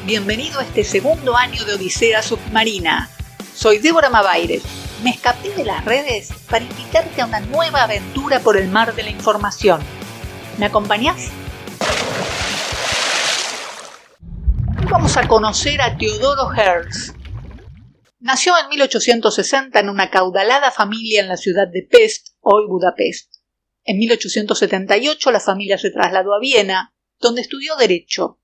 bienvenido a este segundo año de Odisea Submarina. Soy Débora Mavaires. Me escapé de las redes para invitarte a una nueva aventura por el mar de la información. ¿Me acompañás? Hoy vamos a conocer a Teodoro Herzl. Nació en 1860 en una acaudalada familia en la ciudad de Pest, hoy Budapest. En 1878 la familia se trasladó a Viena, donde estudió Derecho.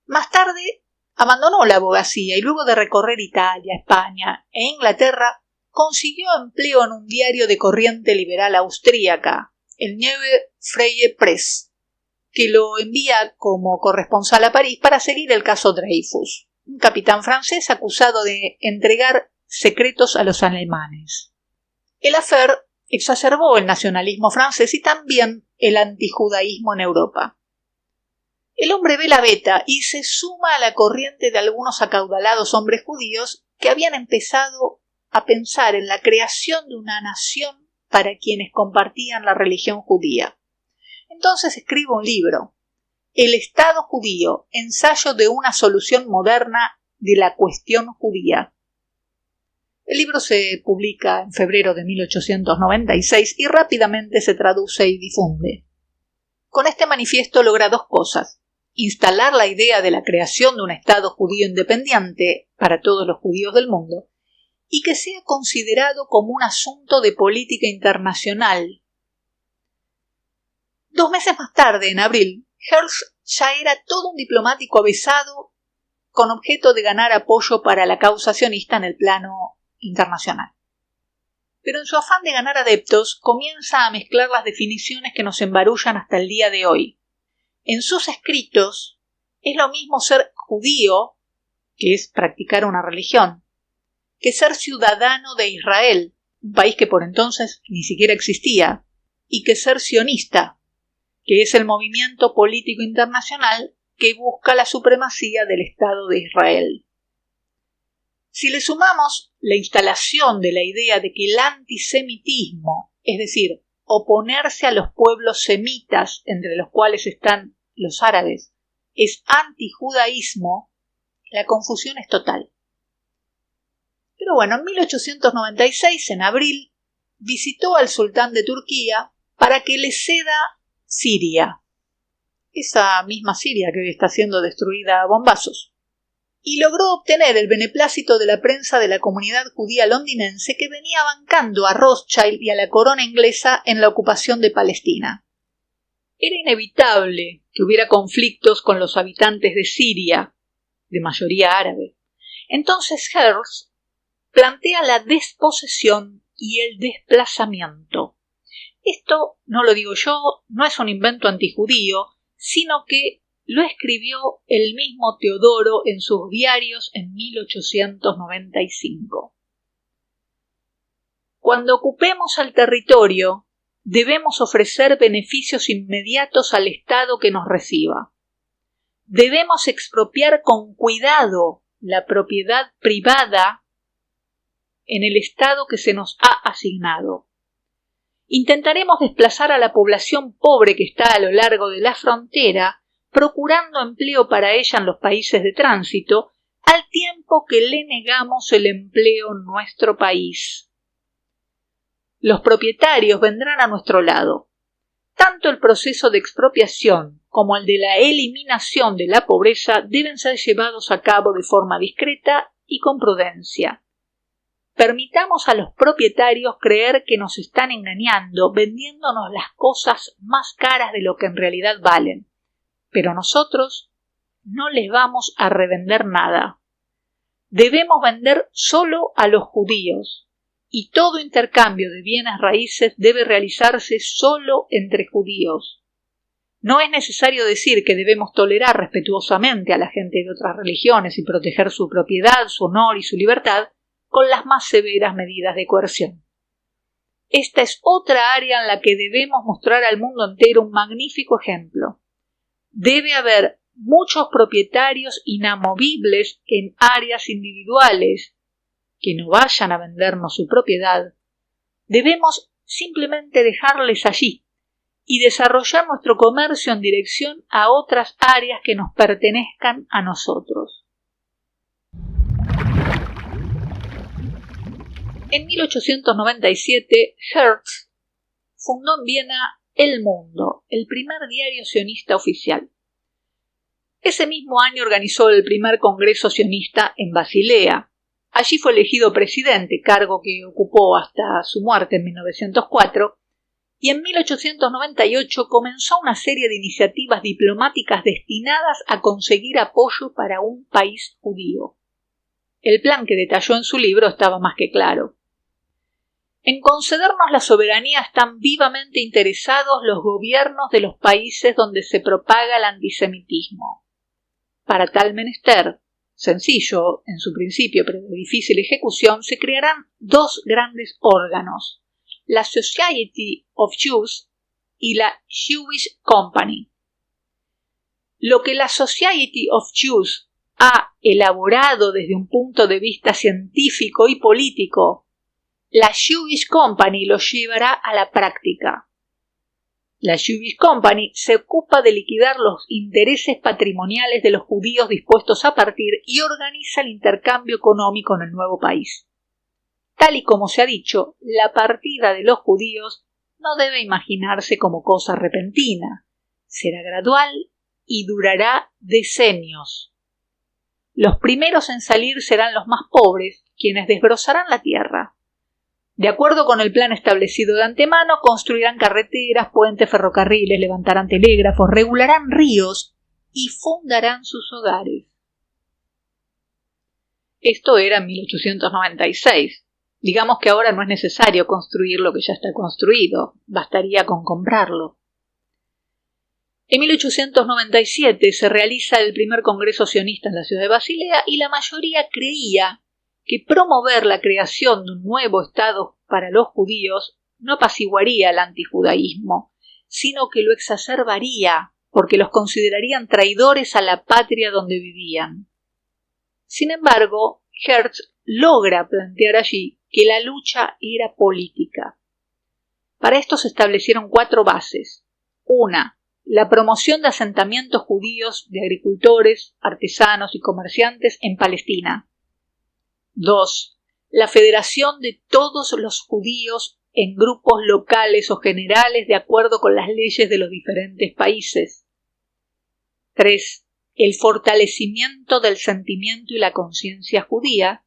Más tarde abandonó la abogacía y luego de recorrer Italia, España e Inglaterra, consiguió empleo en un diario de corriente liberal austríaca, el Neue Freie Presse, que lo envía como corresponsal a París para seguir el caso Dreyfus, un capitán francés acusado de entregar secretos a los alemanes. El affaire exacerbó el nacionalismo francés y también el antijudaísmo en Europa. El hombre ve la beta y se suma a la corriente de algunos acaudalados hombres judíos que habían empezado a pensar en la creación de una nación para quienes compartían la religión judía. Entonces escribe un libro, El Estado Judío, ensayo de una solución moderna de la cuestión judía. El libro se publica en febrero de 1896 y rápidamente se traduce y difunde. Con este manifiesto logra dos cosas: instalar la idea de la creación de un Estado judío independiente para todos los judíos del mundo y que sea considerado como un asunto de política internacional. 2 meses más tarde, en abril, Herzl ya era todo un diplomático avisado con objeto de ganar apoyo para la causa sionista en el plano internacional. Pero en su afán de ganar adeptos, comienza a mezclar las definiciones que nos embarullan hasta el día de hoy. En sus escritos es lo mismo ser judío, que es practicar una religión, que ser ciudadano de Israel, un país que por entonces ni siquiera existía, y que ser sionista, que es el movimiento político internacional que busca la supremacía del Estado de Israel. Si le sumamos la instalación de la idea de que el antisemitismo, es decir, oponerse a los pueblos semitas, entre los cuales están los árabes, es antijudaísmo, la confusión es total. Pero bueno, en 1896, en abril, visitó al sultán de Turquía para que le ceda Siria, esa misma Siria que hoy está siendo destruida a bombazos, y logró obtener el beneplácito de la prensa de la comunidad judía londinense que venía bancando a Rothschild y a la corona inglesa en la ocupación de Palestina. Era inevitable que hubiera conflictos con los habitantes de Siria, de mayoría árabe. Entonces Herzl plantea la desposesión y el desplazamiento. Esto no lo digo yo, no es un invento antijudío, sino que lo escribió el mismo Teodoro en sus diarios en 1895. Cuando ocupemos el territorio, debemos ofrecer beneficios inmediatos al Estado que nos reciba. Debemos expropiar con cuidado la propiedad privada en el Estado que se nos ha asignado. Intentaremos desplazar a la población pobre que está a lo largo de la frontera, procurando empleo para ella en los países de tránsito, al tiempo que le negamos el empleo en nuestro país. Los propietarios vendrán a nuestro lado. Tanto el proceso de expropiación como el de la eliminación de la pobreza deben ser llevados a cabo de forma discreta y con prudencia. Permitamos a los propietarios creer que nos están engañando, vendiéndonos las cosas más caras de lo que en realidad valen. Pero nosotros no les vamos a revender nada. Debemos vender solo a los judíos, y todo intercambio de bienes raíces debe realizarse solo entre judíos. No es necesario decir que debemos tolerar respetuosamente a la gente de otras religiones y proteger su propiedad, su honor y su libertad con las más severas medidas de coerción. Esta es otra área en la que debemos mostrar al mundo entero un magnífico ejemplo. Debe haber muchos propietarios inamovibles en áreas individuales que no vayan a vendernos su propiedad. Debemos simplemente dejarles allí y desarrollar nuestro comercio en dirección a otras áreas que nos pertenezcan a nosotros. En 1897, Herz fundó en Viena El Mundo, el primer diario sionista oficial. Ese mismo año organizó el primer congreso sionista en Basilea. Allí fue elegido presidente, cargo que ocupó hasta su muerte en 1904, y en 1898 comenzó una serie de iniciativas diplomáticas destinadas a conseguir apoyo para un país judío. El plan que detalló en su libro estaba más que claro. En concedernos la soberanía están vivamente interesados los gobiernos de los países donde se propaga el antisemitismo. Para tal menester, sencillo en su principio pero de difícil ejecución, se crearán dos grandes órganos, la Society of Jews y la Jewish Company. Lo que la Society of Jews ha elaborado desde un punto de vista científico y político, la Jewish Company lo llevará a la práctica. La Jewish Company se ocupa de liquidar los intereses patrimoniales de los judíos dispuestos a partir y organiza el intercambio económico en el nuevo país. Tal y como se ha dicho, la partida de los judíos no debe imaginarse como cosa repentina. Será gradual y durará decenios. Los primeros en salir serán los más pobres, quienes desbrozarán la tierra. De acuerdo con el plan establecido de antemano, construirán carreteras, puentes, ferrocarriles, levantarán telégrafos, regularán ríos y fundarán sus hogares. Esto era en 1896. Digamos que ahora no es necesario construir lo que ya está construido, bastaría con comprarlo. En 1897 se realiza el primer congreso sionista en la ciudad de Basilea y la mayoría creía que promover la creación de un nuevo Estado para los judíos no apaciguaría el antijudaísmo, sino que lo exacerbaría, porque los considerarían traidores a la patria donde vivían. Sin embargo, Herz logra plantear allí que la lucha era política. Para esto se establecieron 4 bases. Una, la promoción de asentamientos judíos de agricultores, artesanos y comerciantes en Palestina. 2. La federación de todos los judíos en grupos locales o generales de acuerdo con las leyes de los diferentes países. 3. El fortalecimiento del sentimiento y la conciencia judía.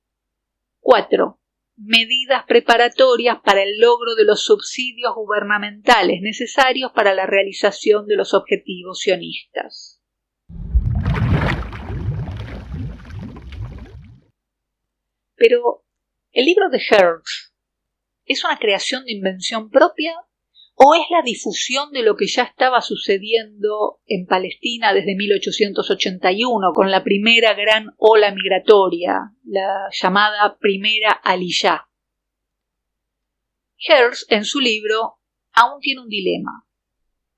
4. Medidas preparatorias para el logro de los subsidios gubernamentales necesarios para la realización de los objetivos sionistas. Pero, ¿el libro de Herz es una creación de invención propia o es la difusión de lo que ya estaba sucediendo en Palestina desde 1881 con la primera gran ola migratoria, la llamada primera Aliyá? Herz, en su libro, aún tiene un dilema.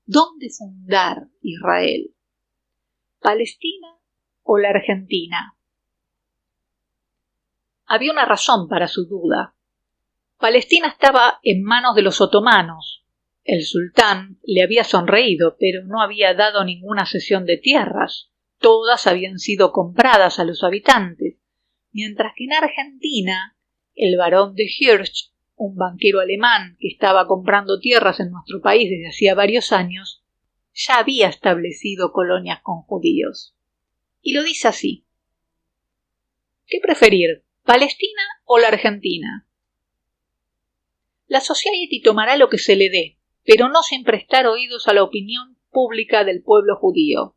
¿Dónde fundar Israel? ¿Palestina o la Argentina? Había una razón para su duda. Palestina estaba en manos de los otomanos. El sultán le había sonreído, pero no había dado ninguna cesión de tierras. Todas habían sido compradas a los habitantes, mientras que en Argentina, el barón de Hirsch, un banquero alemán que estaba comprando tierras en nuestro país desde hacía varios años, ya había establecido colonias con judíos. Y lo dice así. ¿Qué preferir? ¿Palestina o la Argentina? La Society tomará lo que se le dé, pero no sin prestar oídos a la opinión pública del pueblo judío.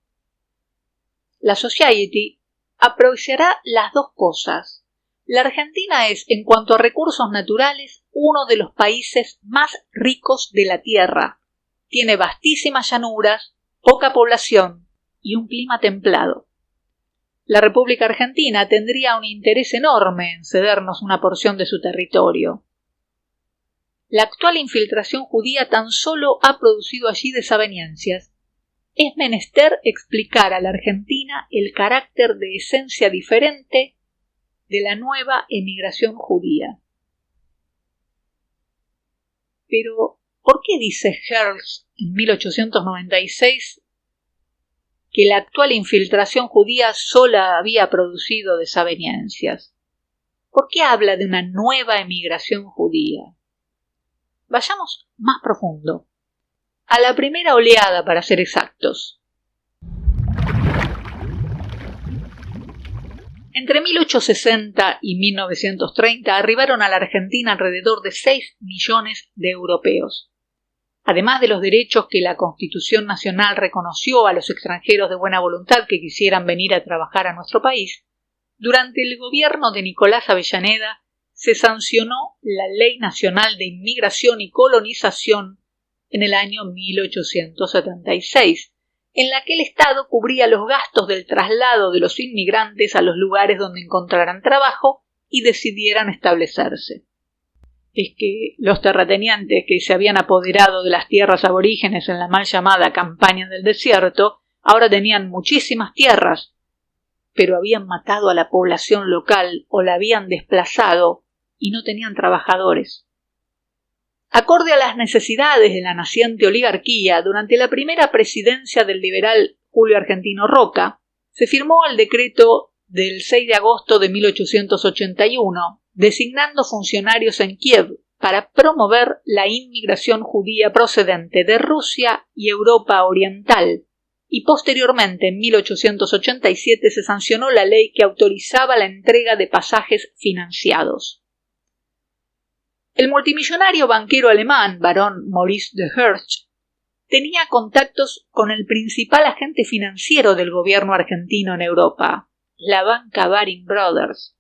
La Society apreciará las dos cosas. La Argentina es, en cuanto a recursos naturales, uno de los países más ricos de la tierra. Tiene vastísimas llanuras, poca población y un clima templado. La República Argentina tendría un interés enorme en cedernos una porción de su territorio. La actual infiltración judía tan solo ha producido allí desavenencias. Es menester explicar a la Argentina el carácter de esencia diferente de la nueva emigración judía. Pero, ¿por qué dice Herz en 1896 que la actual infiltración judía sola había producido desavenencias? ¿por qué habla de una nueva emigración judía? Vayamos más profundo, a la primera oleada para ser exactos. Entre 1860 y 1930 arribaron a la Argentina alrededor de 6 millones de europeos. Además de los derechos que la Constitución Nacional reconoció a los extranjeros de buena voluntad que quisieran venir a trabajar a nuestro país, durante el gobierno de Nicolás Avellaneda se sancionó la Ley Nacional de Inmigración y Colonización en el año 1876, en la que el Estado cubría los gastos del traslado de los inmigrantes a los lugares donde encontraran trabajo y decidieran establecerse. Es que los terratenientes que se habían apoderado de las tierras aborígenes en la mal llamada Campaña del Desierto ahora tenían muchísimas tierras, pero habían matado a la población local o la habían desplazado y no tenían trabajadores. Acorde a las necesidades de la naciente oligarquía, durante la primera presidencia del liberal Julio Argentino Roca, se firmó el decreto del 6 de agosto de 1881, designando funcionarios en Kiev para promover la inmigración judía procedente de Rusia y Europa Oriental, y posteriormente, en 1887, se sancionó la ley que autorizaba la entrega de pasajes financiados. El multimillonario banquero alemán, barón Maurice de Hersch, tenía contactos con el principal agente financiero del gobierno argentino en Europa, la banca Baring Brothers,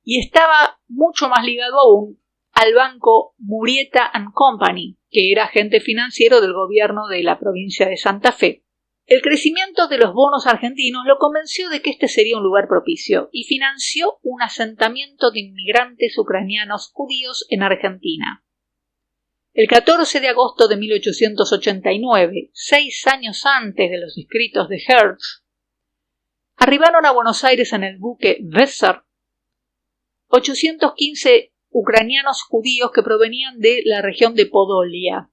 y estaba mucho más ligado aún al banco Murrieta & Company, que era agente financiero del gobierno de la provincia de Santa Fe. El crecimiento de los bonos argentinos lo convenció de que este sería un lugar propicio y financió un asentamiento de inmigrantes ucranianos judíos en Argentina. El 14 de agosto de 1889, 6 años antes de los escritos de Hertz, arribaron a Buenos Aires en el buque Weser 815 ucranianos judíos que provenían de la región de Podolia.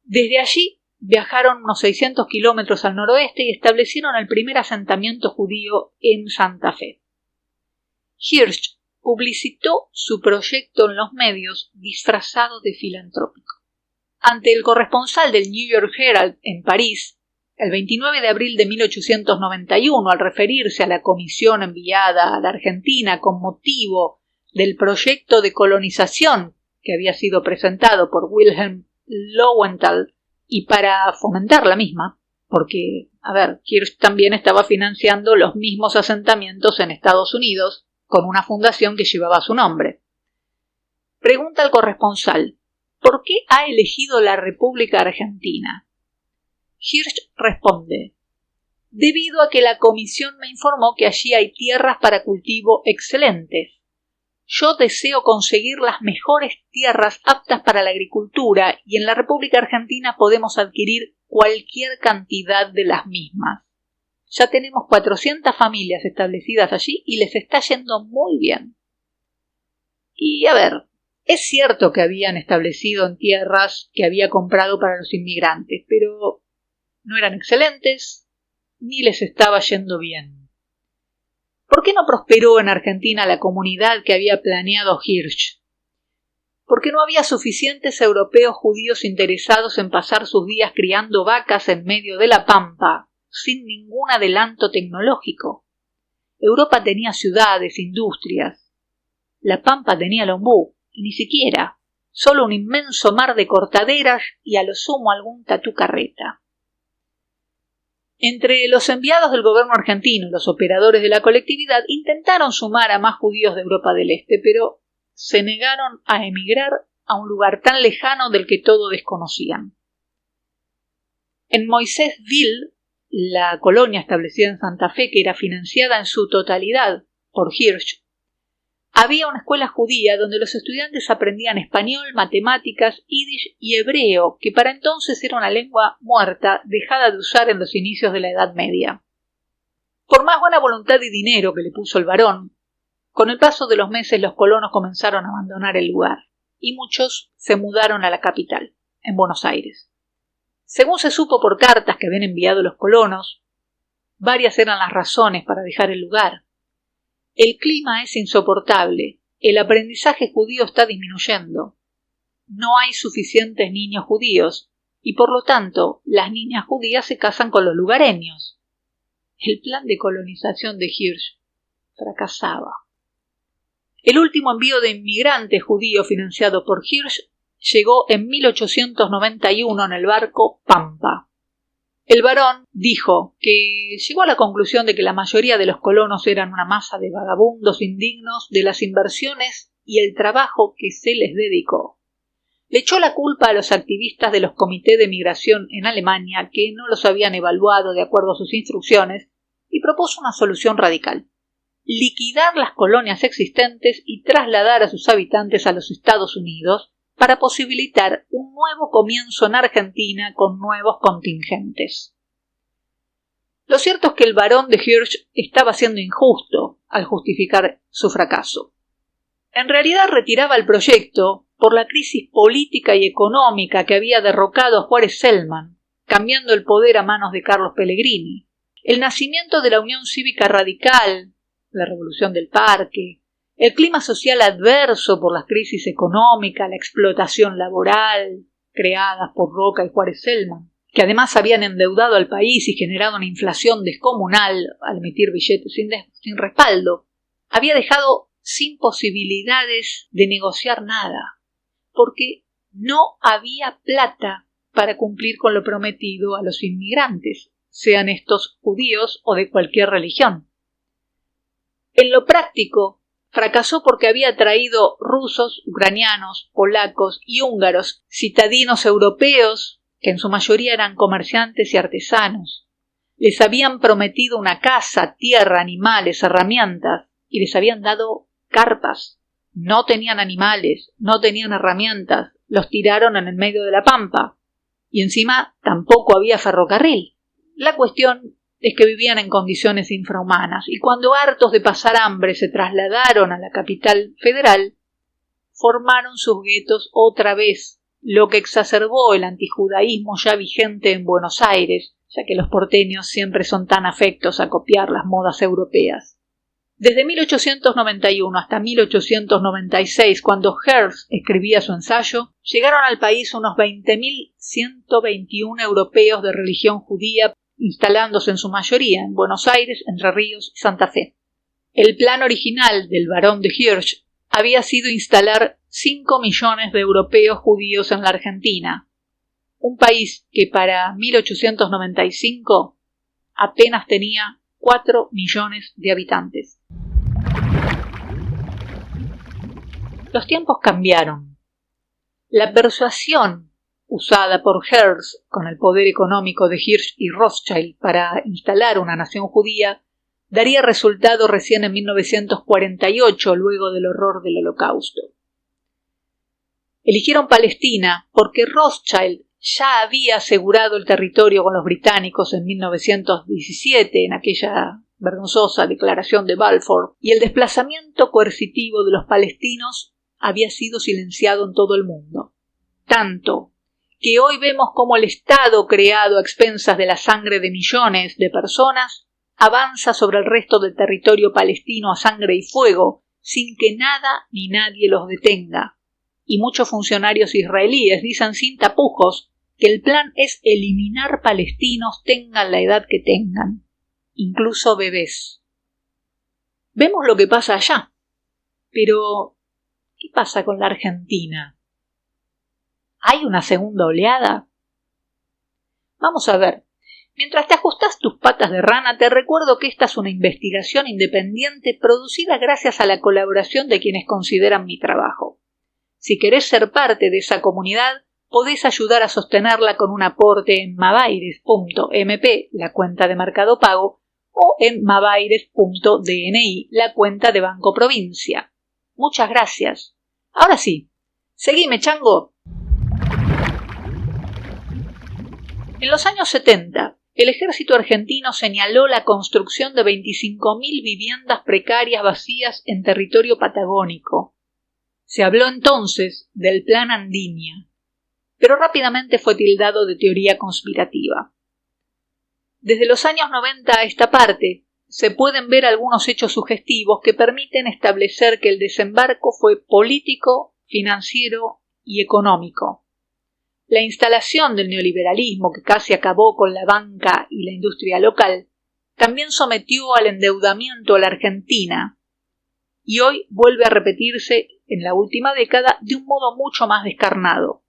Desde allí viajaron unos 600 kilómetros al noroeste y establecieron el primer asentamiento judío en Santa Fe. Hirsch publicitó su proyecto en los medios disfrazado de filantrópico. Ante el corresponsal del New York Herald en París, el 29 de abril de 1891, al referirse a la comisión enviada a la Argentina con motivo del proyecto de colonización que había sido presentado por Wilhelm Lowenthal, y para fomentar la misma, porque, Hirsch también estaba financiando los mismos asentamientos en Estados Unidos con una fundación que llevaba su nombre. Pregunta al corresponsal, ¿por qué ha elegido la República Argentina? Hirsch responde, debido a que la comisión me informó que allí hay tierras para cultivo excelentes. Yo deseo conseguir las mejores tierras aptas para la agricultura y en la República Argentina podemos adquirir cualquier cantidad de las mismas. Ya tenemos 400 familias establecidas allí y les está yendo muy bien. Y es cierto que habían establecido en tierras que había comprado para los inmigrantes, pero no eran excelentes ni les estaba yendo bien. ¿Por qué no prosperó en Argentina la comunidad que había planeado Hirsch? Porque no había suficientes europeos judíos interesados en pasar sus días criando vacas en medio de la pampa, sin ningún adelanto tecnológico. Europa tenía ciudades, industrias. La pampa tenía el ombú, y ni siquiera, solo un inmenso mar de cortaderas y a lo sumo algún tatú carreta. Entre los enviados del gobierno argentino y los operadores de la colectividad intentaron sumar a más judíos de Europa del Este, pero se negaron a emigrar a un lugar tan lejano del que todo desconocían. En Moisésville, la colonia establecida en Santa Fe, que era financiada en su totalidad por Hirsch, había una escuela judía donde los estudiantes aprendían español, matemáticas, yiddish y hebreo, que para entonces era una lengua muerta, dejada de usar en los inicios de la Edad Media. Por más buena voluntad y dinero que le puso el varón, con el paso de los meses los colonos comenzaron a abandonar el lugar, y muchos se mudaron a la capital, en Buenos Aires. Según se supo por cartas que habían enviado los colonos, varias eran las razones para dejar el lugar. El clima es insoportable, el aprendizaje judío está disminuyendo. No hay suficientes niños judíos y por lo tanto las niñas judías se casan con los lugareños. El plan de colonización de Hirsch fracasaba. El último envío de inmigrantes judíos financiado por Hirsch llegó en 1891 en el barco Pampa. El barón dijo que llegó a la conclusión de que la mayoría de los colonos eran una masa de vagabundos indignos de las inversiones y el trabajo que se les dedicó. Le echó la culpa a los activistas de los comités de migración en Alemania que no los habían evaluado de acuerdo a sus instrucciones y propuso una solución radical: liquidar las colonias existentes y trasladar a sus habitantes a los Estados Unidos para posibilitar un nuevo comienzo en Argentina con nuevos contingentes. Lo cierto es que el barón de Hirsch estaba siendo injusto al justificar su fracaso. En realidad retiraba el proyecto por la crisis política y económica que había derrocado a Juárez Selman, cambiando el poder a manos de Carlos Pellegrini, el nacimiento de la Unión Cívica Radical, la Revolución del Parque, el clima social adverso por la crisis económica, la explotación laboral creadas por Roca y Juárez Selman, que además habían endeudado al país y generado una inflación descomunal al emitir billetes sin respaldo, había dejado sin posibilidades de negociar nada, porque no había plata para cumplir con lo prometido a los inmigrantes, sean estos judíos o de cualquier religión. En lo práctico, fracasó porque había traído rusos, ucranianos, polacos y húngaros, citadinos europeos, que en su mayoría eran comerciantes y artesanos. Les habían prometido una casa, tierra, animales, herramientas, y les habían dado carpas. No tenían animales, no tenían herramientas, los tiraron en el medio de la pampa. Y encima tampoco había ferrocarril. La cuestión es que vivían en condiciones infrahumanas, y cuando hartos de pasar hambre se trasladaron a la capital federal, formaron sus guetos otra vez, lo que exacerbó el antijudaísmo ya vigente en Buenos Aires, ya que los porteños siempre son tan afectos a copiar las modas europeas. Desde 1891 hasta 1896, cuando Herzl escribía su ensayo, llegaron al país unos 20.121 europeos de religión judía, instalándose en su mayoría en Buenos Aires, Entre Ríos y Santa Fe. El plan original del barón de Hirsch había sido instalar 5 millones de europeos judíos en la Argentina, un país que para 1895 apenas tenía 4 millones de habitantes. Los tiempos cambiaron. La persuasión usada por Herzl con el poder económico de Hirsch y Rothschild para instalar una nación judía daría resultado recién en 1948, luego del horror del Holocausto. Eligieron Palestina porque Rothschild ya había asegurado el territorio con los británicos en 1917, en aquella vergonzosa declaración de Balfour, y el desplazamiento coercitivo de los palestinos había sido silenciado en todo el mundo. Tanto que hoy vemos cómo el Estado, creado a expensas de la sangre de millones de personas, avanza sobre el resto del territorio palestino a sangre y fuego, sin que nada ni nadie los detenga. Y muchos funcionarios israelíes dicen sin tapujos que el plan es eliminar palestinos tengan la edad que tengan, incluso bebés. Vemos lo que pasa allá, pero ¿qué pasa con la Argentina? ¿Hay una segunda oleada? Vamos a ver. Mientras te ajustas tus patas de rana, te recuerdo que esta es una investigación independiente producida gracias a la colaboración de quienes consideran mi trabajo. Si querés ser parte de esa comunidad, podés ayudar a sostenerla con un aporte en mabaires.mp, la cuenta de Mercado Pago, o en mabaires.dni, la cuenta de Banco Provincia. Muchas gracias. Ahora sí, seguime, chango. En los años 70, el ejército argentino señaló la construcción de 25.000 viviendas precarias vacías en territorio patagónico. Se habló entonces del Plan Andinia, pero rápidamente fue tildado de teoría conspirativa. Desde los años 90 a esta parte, se pueden ver algunos hechos sugestivos que permiten establecer que el desembarco fue político, financiero y económico. La instalación del neoliberalismo, que casi acabó con la banca y la industria local, también sometió al endeudamiento a la Argentina, y hoy vuelve a repetirse en la última década de un modo mucho más descarnado.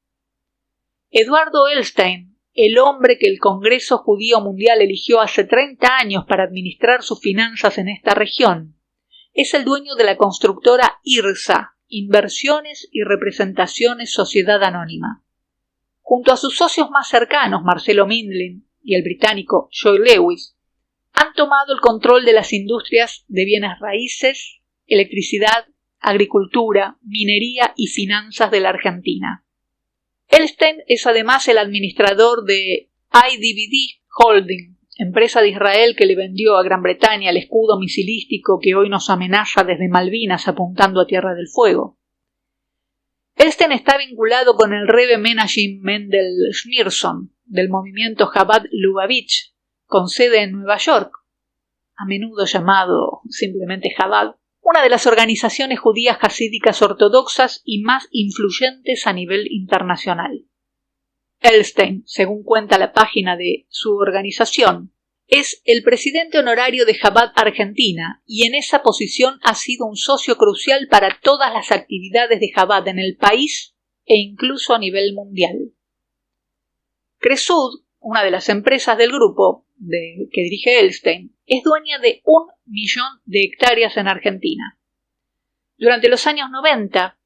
Eduardo Elstein, el hombre que el Congreso Judío Mundial eligió hace 30 años para administrar sus finanzas en esta región, es el dueño de la constructora IRSA, Inversiones y Representaciones Sociedad Anónima. Junto a sus socios más cercanos, Marcelo Mindlin y el británico Joy Lewis, han tomado el control de las industrias de bienes raíces, electricidad, agricultura, minería y finanzas de la Argentina. Elstein es además el administrador de IDBD Holding, empresa de Israel que le vendió a Gran Bretaña el escudo misilístico que hoy nos amenaza desde Malvinas apuntando a Tierra del Fuego. Elstein está vinculado con el Rebbe Menachem Mendel Schneerson del movimiento Chabad Lubavitch, con sede en Nueva York, a menudo llamado simplemente Chabad, una de las organizaciones judías jasídicas ortodoxas y más influyentes a nivel internacional. Elstein, según cuenta la página de su organización, es el presidente honorario de Chabad Argentina y en esa posición ha sido un socio crucial para todas las actividades de Chabad en el país e incluso a nivel mundial. Cresud, una de las empresas del grupo que dirige Elstein, es dueña de 1 millón de hectáreas en Argentina. Durante los años 90,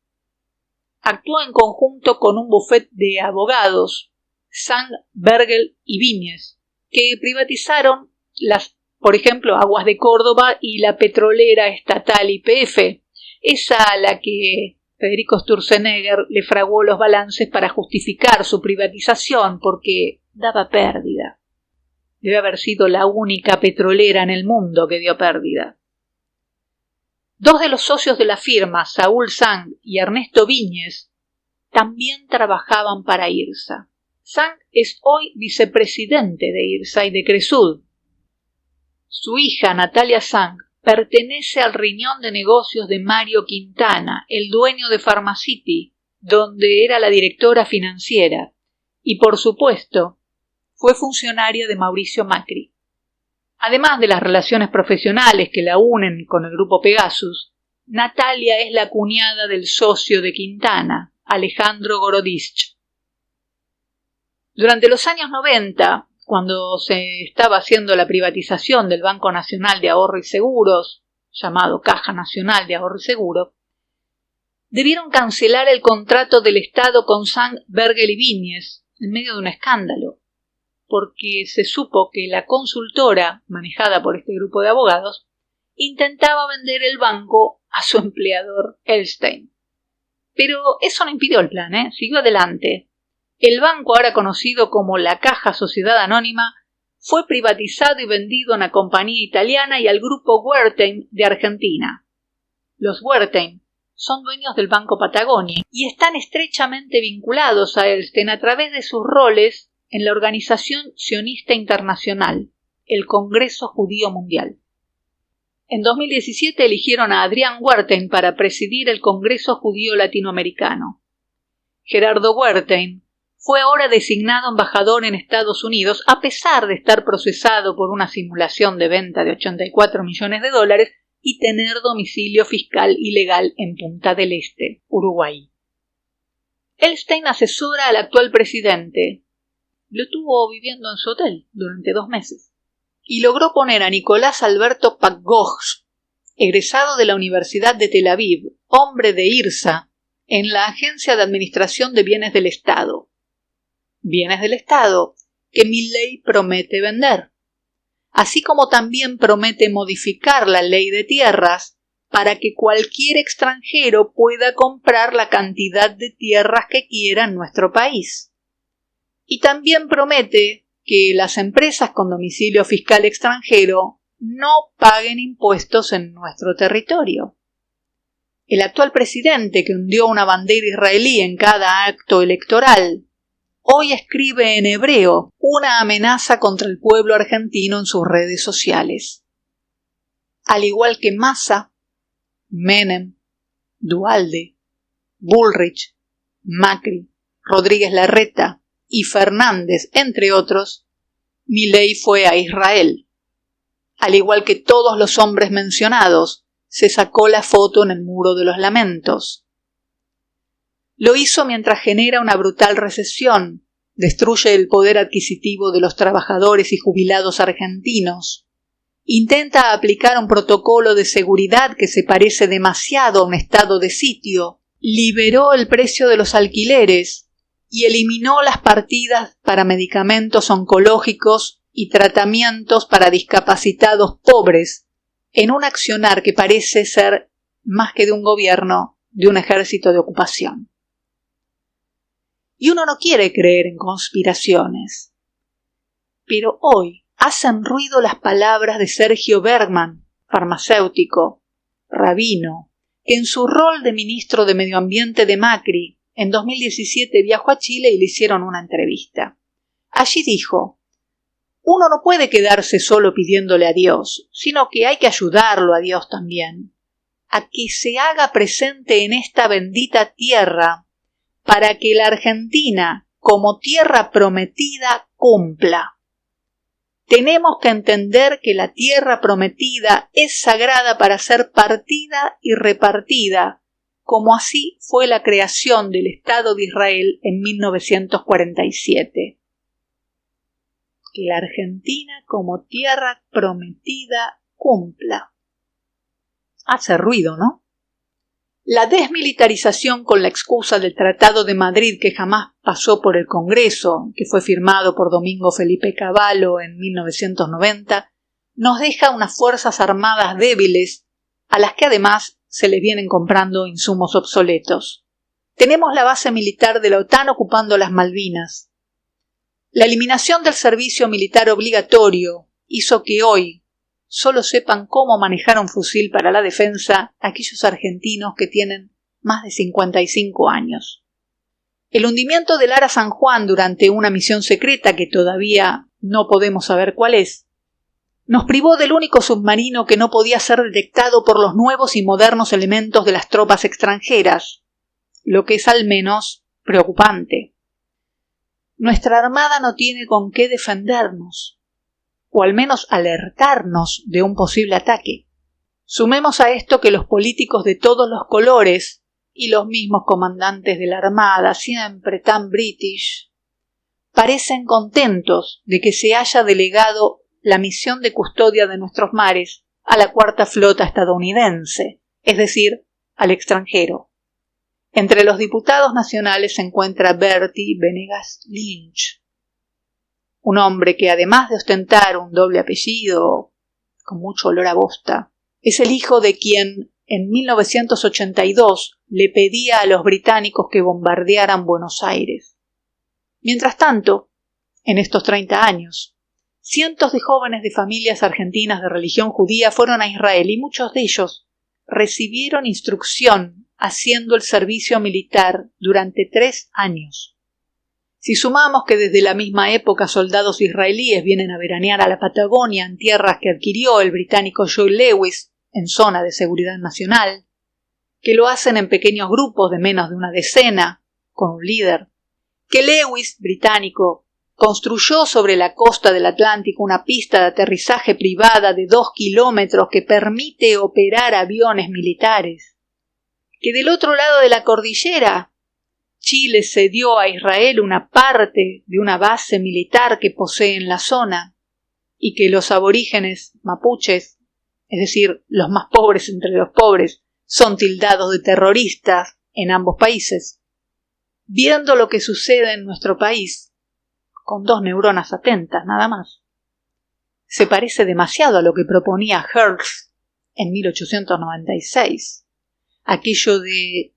actuó en conjunto con un bufete de abogados, Sang, Bergel y Viñes, que privatizaron por ejemplo, Aguas de Córdoba y la petrolera estatal YPF, esa a la que Federico Sturzenegger le fraguó los balances para justificar su privatización porque daba pérdida. Debe haber sido la única petrolera en el mundo que dio pérdida. Dos de los socios de la firma, Saúl Sang y Ernesto Viñes, también trabajaban para IRSA. Sang es hoy vicepresidente de IRSA y de Cresud. Su hija, Natalia Sang, pertenece al riñón de negocios de Mario Quintana, el dueño de Pharmacity, donde era la directora financiera, y por supuesto, fue funcionaria de Mauricio Macri. Además de las relaciones profesionales que la unen con el grupo Pegasus, Natalia es la cuñada del socio de Quintana, Alejandro Gorodisch. Durante los años 90, cuando se estaba haciendo la privatización del Banco Nacional de Ahorro y Seguros, llamado Caja Nacional de Ahorro y Seguro, debieron cancelar el contrato del Estado con Sang, Bergel y Viñes en medio de un escándalo, porque se supo que la consultora, manejada por este grupo de abogados, intentaba vender el banco a su empleador Elstein. Pero eso no impidió el plan, siguió adelante. El banco, ahora conocido como la Caja Sociedad Anónima, fue privatizado y vendido a una compañía italiana y al grupo Wertheim de Argentina. Los Wertheim son dueños del Banco Patagonia y están estrechamente vinculados a Elstein a través de sus roles en la Organización Sionista Internacional, el Congreso Judío Mundial. En 2017 eligieron a Adrián Wertheim para presidir el Congreso Judío Latinoamericano. Gerardo Wertheim fue ahora designado embajador en Estados Unidos a pesar de estar procesado por una simulación de venta de $84 millones y tener domicilio fiscal ilegal en Punta del Este, Uruguay. Elstein asesora al actual presidente. Lo tuvo viviendo en su hotel durante 2 meses. Y logró poner a Nicolás Alberto Pagoj, egresado de la Universidad de Tel Aviv, hombre de IRSA, en la Agencia de Administración de Bienes del Estado. Bienes del Estado que Milei promete vender. Así como también promete modificar la ley de tierras para que cualquier extranjero pueda comprar la cantidad de tierras que quiera en nuestro país. Y también promete que las empresas con domicilio fiscal extranjero no paguen impuestos en nuestro territorio. El actual presidente, que hundió una bandera israelí en cada acto electoral, hoy escribe en hebreo una amenaza contra el pueblo argentino en sus redes sociales. al igual que Massa, Menem, Duhalde, Bullrich, Macri, Rodríguez Larreta y Fernández, entre otros, Milei fue a Israel. Al igual que todos los hombres mencionados, se sacó la foto en el Muro de los Lamentos. Lo hizo mientras genera una brutal recesión, destruye el poder adquisitivo de los trabajadores y jubilados argentinos, intenta aplicar un protocolo de seguridad que se parece demasiado a un estado de sitio, liberó el precio de los alquileres y eliminó las partidas para medicamentos oncológicos y tratamientos para discapacitados pobres, en un accionar que parece ser, más que de un gobierno, de un ejército de ocupación. Y uno no quiere creer en conspiraciones. Pero hoy hacen ruido las palabras de Sergio Bergman, farmacéutico, rabino, que en su rol de ministro de Medio Ambiente de Macri, en 2017 viajó a Chile y le hicieron una entrevista. Allí dijo: uno no puede quedarse solo pidiéndole a Dios, sino que hay que ayudarlo a Dios también, a que se haga presente en esta bendita tierra, para que la Argentina, como tierra prometida, cumpla. Tenemos que entender que la tierra prometida es sagrada para ser partida y repartida, como así fue la creación del Estado de Israel en 1947. Que la Argentina, como tierra prometida, cumpla. Hace ruido, ¿no? La desmilitarización con la excusa del Tratado de Madrid, que jamás pasó por el Congreso, que fue firmado por Domingo Felipe Cavallo en 1990, nos deja unas fuerzas armadas débiles, a las que además se les vienen comprando insumos obsoletos. Tenemos la base militar de la OTAN ocupando las Malvinas. La eliminación del servicio militar obligatorio hizo que hoy solo sepan cómo manejar un fusil para la defensa aquellos argentinos que tienen más de 55 años. El hundimiento del Ara San Juan durante una misión secreta que todavía no podemos saber cuál es, nos privó del único submarino que no podía ser detectado por los nuevos y modernos elementos de las tropas extranjeras, lo que es al menos preocupante. Nuestra armada no tiene con qué defendernos, o al menos alertarnos de un posible ataque. Sumemos a esto que los políticos de todos los colores y los mismos comandantes de la Armada, siempre tan british, parecen contentos de que se haya delegado la misión de custodia de nuestros mares a la Cuarta Flota estadounidense, es decir, al extranjero. Entre los diputados nacionales se encuentra Bertie Venegas Lynch, un hombre que, además de ostentar un doble apellido con mucho olor a bosta, es el hijo de quien en 1982 le pedía a los británicos que bombardearan Buenos Aires. Mientras tanto, en estos 30 años, cientos de jóvenes de familias argentinas de religión judía fueron a Israel y muchos de ellos recibieron instrucción haciendo el servicio militar durante 3 años. Si sumamos que desde la misma época soldados israelíes vienen a veranear a la Patagonia en tierras que adquirió el británico Joe Lewis en zona de seguridad nacional, que lo hacen en pequeños grupos de menos de una decena, con un líder, que Lewis, británico, construyó sobre la costa del Atlántico una pista de aterrizaje privada de 2 kilómetros que permite operar aviones militares, que del otro lado de la cordillera Chile cedió a Israel una parte de una base militar que posee en la zona y que los aborígenes mapuches, es decir, los más pobres entre los pobres, son tildados de terroristas en ambos países. Viendo lo que sucede en nuestro país, con 2 neuronas atentas nada más, se parece demasiado a lo que proponía Hearst en 1896, aquello de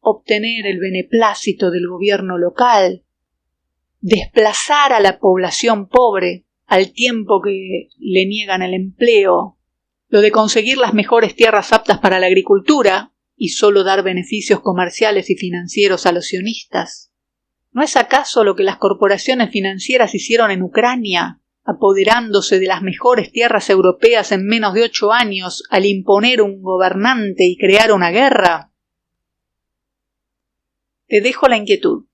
obtener el beneplácito del gobierno local, desplazar a la población pobre al tiempo que le niegan el empleo, lo de conseguir las mejores tierras aptas para la agricultura y solo dar beneficios comerciales y financieros a los sionistas. ¿No es acaso lo que las corporaciones financieras hicieron en Ucrania apoderándose de las mejores tierras europeas en menos de 8 años al imponer un gobernante y crear una guerra? Te dejo la inquietud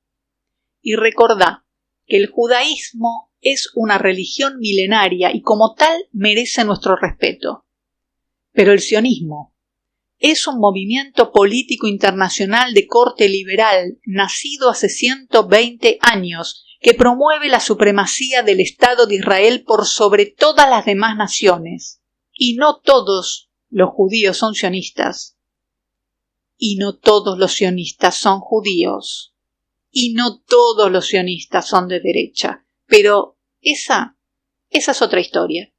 y recordá que el judaísmo es una religión milenaria y como tal merece nuestro respeto. Pero el sionismo es un movimiento político internacional de corte liberal nacido hace 120 años que promueve la supremacía del Estado de Israel por sobre todas las demás naciones. Y no todos los judíos son sionistas. Y no todos los sionistas son judíos. Y no todos los sionistas son de derecha. Pero esa es otra historia.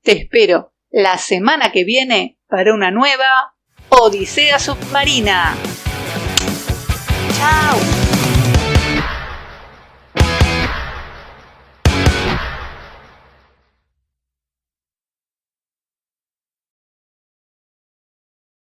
Te espero la semana que viene para una nueva Odisea Submarina.